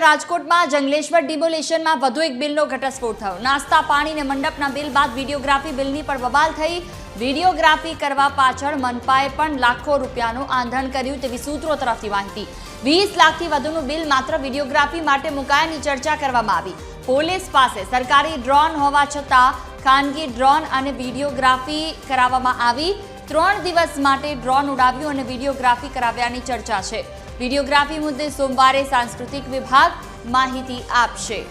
રાજકોટમાં જંગલેશ્વર ડિમોલેશનમાં વધુ એક બિલનો ઘટસ્ફોટ થયો। નાસ્તા પાણી અને મંડપના બિલ બાદ વિડીયોગ્રાફી બિલની પણ બબાલ થઈ। વિડીયોગ્રાફી કરવા પાછળ મનપાએ પણ લાખો રૂપિયાનું આંધણ કર્યું તેવી સૂત્રો તરફથી માહિતી। 20 લાખથી વધુનું બિલ માત્ર વિડીયોગ્રાફી માટે મુકાયાની ચર્ચા કરવામાં આવી। પોલીસ પાસે સરકારી ડ્રોન હોવા છતાં ખાનગી ડ્રોન અને વિડીયોગ્રાફી કરાવવામાં આવી। 3 દિવસ માટે ડ્રોન ઉડાવ્યું અને વિડીયોગ્રાફી કરાવ્યાની ચર્ચા છે। વિડીયોગ્રાફી મુદ્દે સોમવારે સાંસ્કૃતિક વિભાગ માહિતી આપશે।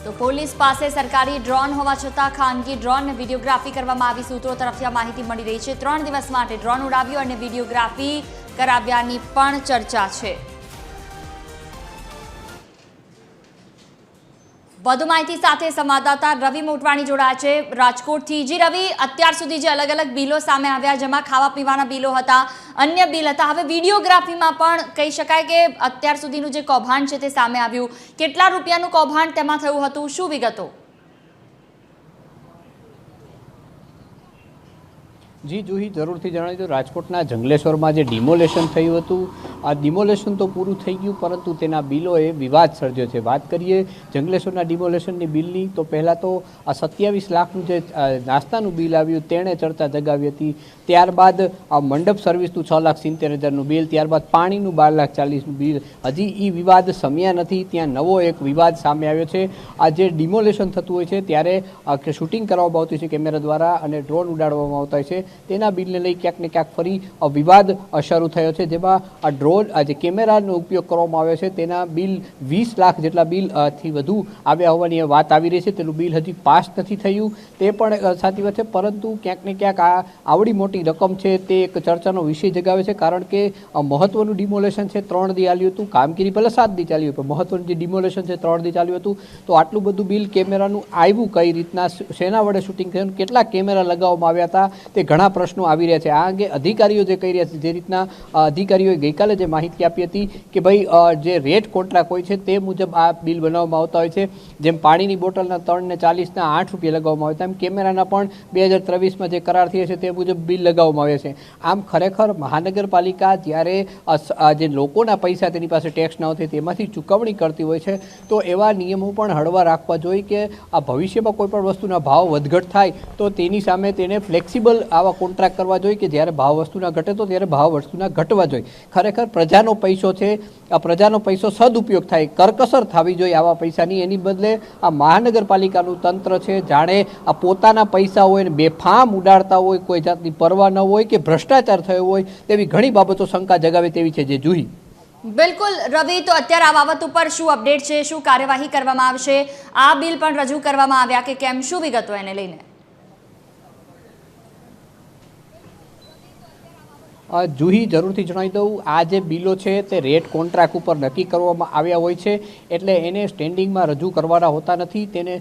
तो पुलिस पासे सरकारी ड्रोन होवा छતાં खानगी ड्रोन ने वीडियोग्राफी કરવામાં આવી। सूत्रों तरफથી આ માહિતી મળી રહી છે। 3 દિવસ માટે ડ્રોન ઉડાવ્યું અને વીડિયોગ્રાફી કરાવ્યાની પણ ચર્ચા છે। વધુ માહિતી સાથે સંવાદદાતા રવિ મોટવાણી જોડાયા છે રાજકોટથી। જી રવિ, અત્યાર સુધી જે અલગ અલગ બિલો સામે આવ્યા, જેમાં ખાવા પીવાના બિલો હતા, અન્ય બિલ હતા, હવે વિડીયોગ્રાફીમાં પણ કહી શકાય કે અત્યાર સુધીનું જે કૌભાંડ છે તે સામે આવ્યું। કેટલા રૂપિયાનું કૌભાંડ તેમાં થયું હતું, શું વિગતો? જી જુહી, જરૂરથી જણાવી દો, રાજકોટના જંગલેશ્વરમાં જે ડિમોલેશન થયું હતું, આ ડિમોલેશન તો પૂરું થઈ ગયું, પરંતુ તેના બિલોએ વિવાદ સર્જ્યો છે। વાત કરીએ જંગલેશ્વરના ડિમોલેશનની બિલની, તો પહેલાં તો આ 27 લાખનું જે નાસ્તાનું બિલ આવ્યું તેણે ચર્ચા જગાવી હતી। ત્યારબાદ આ મંડપ સર્વિસનું 6,70,000નું બિલ, ત્યારબાદ પાણીનું 12,40,000નું બિલ। હજી એ વિવાદ સમ્યા નથી, ત્યાં નવો એક વિવાદ સામે આવ્યો છે। આ જે ડિમોલેશન થતું હોય છે ત્યારે શૂટિંગ કરવામાં આવતું છે કેમેરા દ્વારા અને ડ્રોન ઉડાડવામાં આવતા હોય છે, તેના બિલને લઈ ક્યાંક ને ક્યાંક ફરી વિવાદ શરૂ થયો છે, જેમાં આ ડ્રોન જે કેમેરાનો ઉપયોગ કરવામાં આવ્યો છે તેના બિલ 20 લાખ જેટલા બિલથી વધુ આવ્યા હોવાની વાત આવી રહી છે। તેનું બિલ હજી પાસ નથી થયું, તે પણ સાચી વાત છે, પરંતુ ક્યાંક ને ક્યાંક આ આવડી મોટી રકમ છે તે એક ચર્ચાનો વિષય જગાવે છે, કારણ કે મહત્વનું ડિમોલેશન છે 3 દી ચાલ્યું હતું, કામગીરી ભલે 7 દી ચાલ્યું, પણ મહત્વનું જે ડિમોલેશન છે 3 દી ચાલ્યું હતું। તો આટલું બધું બિલ કેમેરાનું આવ્યું કઈ રીતના, શેના વડે શૂટિંગ થયું, કેટલા કેમેરા લગાવવામાં આવ્યા હતા, તે ઘણા પ્રશ્નો આવી રહ્યા છે। આ અંગે અધિકારીઓ જે કહી રહ્યા છે, જે રીતના અધિકારીઓએ ગઈકાલે જે માહિતી આપી હતી કે ભાઈ જે રેટ કોન્ટ્રાક્ટ હોય છે તે મુજબ આ બિલ બનાવવામાં આવતા હોય છે। જેમ પાણીની બોટલના 3 ને 40ના 8 રૂપિયા લગાવવામાં આવે, તેમ કેમેરાના પણ 2023માં જે કરાર થયા છે તે મુજબ બિલ લગાવવામાં આવે છે। આમ ખરેખર મહાનગરપાલિકા જ્યારે જે લોકોના પૈસા તેની પાસે ટેક્સ ન હોય તેમાંથી ચૂકવણી કરતી હોય છે, તો એવા નિયમો પણ હળવા રાખવા જોઈએ કે આ ભવિષ્યમાં કોઈ પણ વસ્તુના ભાવ વધઘટ થાય તો તેની સામે તેને ફ્લેક્સિબલ આવા કોન્ટ્રાક્ટ કરવા જોઈએ કે જ્યારે ભાવ વસ્તુના ઘટે તો ત્યારે ભાવ વસ્તુના ઘટવા જોઈએ। ખરેખર પ્રજાનો પૈસો છે, આ પ્રજાનો પૈસો સદુપયોગ થાય, કરકસર થવી જોઈએ આવા પૈસાની, એની બદલે આ મહાનગરપાલિકાનું તંત્ર છે જાણે આ પોતાના પૈસા હોય ને બેફામ ઉડાડતા હોય, કોઈ જાતની પરવા ન હોય કે ભ્રષ્ટાચાર થયો હોય તેવી ઘણી બાબતો શંકા જગાવે તેવી છે। જે જુહી બિલકુલ રવિ, તો અત્યારે આ બાબત ઉપર શું અપડેટ છે, શું કાર્યવાહી કરવામાં આવશે? આ બિલ પણ રજૂ કરવામાં આવ્યા કે કેમ, શું વિગતો એને લઈને? જુહી, જરૂરથી જણાવી દઉં, આ જે બિલો છે તે રેટ કોન્ટ્રાક્ટ ઉપર નક્કી કરવામાં આવ્યા હોય છે, એટલે એને સ્ટેન્ડિંગમાં રજૂ કરવાના હોતા નથી, તેને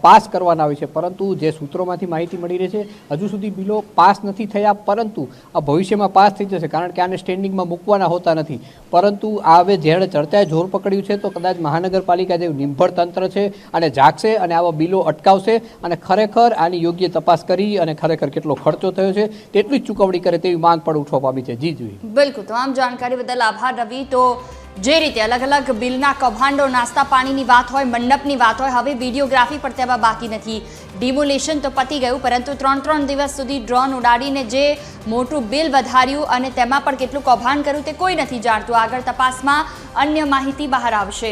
પાસ કરવાના હોય છે। પરંતુ જે સૂત્રોમાંથી માહિતી મળી રહી છે, હજુ સુધી બિલો પાસ નથી થયા, પરંતુ આ ભવિષ્યમાં પાસ થઈ જશે, કારણ કે આને સ્ટેન્ડિંગમાં મૂકવાના હોતા નથી। પરંતુ આ હવે જ્યારે ચર્ચાએ જોર પકડ્યું છે તો કદાચ મહાનગરપાલિકા જે નિર્ભર તંત્ર છે અને જાગશે અને આવા બિલો અટકાવશે અને ખરેખર આની યોગ્ય તપાસ કરી અને ખરેખર કેટલો ખર્ચો થયો છે તેટલી જ ચૂકવણી કરે તેવી માંગ પણ ઉઠવા પામી છે। જી જી, બિલકુલ, તમામ જાણકારી બદલ આભાર રવિ। તો જે રીતે અલગ અલગ બિલના કૌભાંડો, નાસ્તા પાણીની વાત હોય, મંડપની વાત હોય, હવે વિડીયોગ્રાફી પણ તેમાં બાકી નથી। ડિમોલેશન તો પતી ગયું, પરંતુ 3 દિવસ સુધી ડ્રોન ઉડાડીને જે મોટું બિલ વધાર્યું અને તેમાં પણ કેટલું કૌભાંડ કર્યું તે કોઈ નથી જાણતું। આગળ તપાસમાં અન્ય માહિતી બહાર આવશે।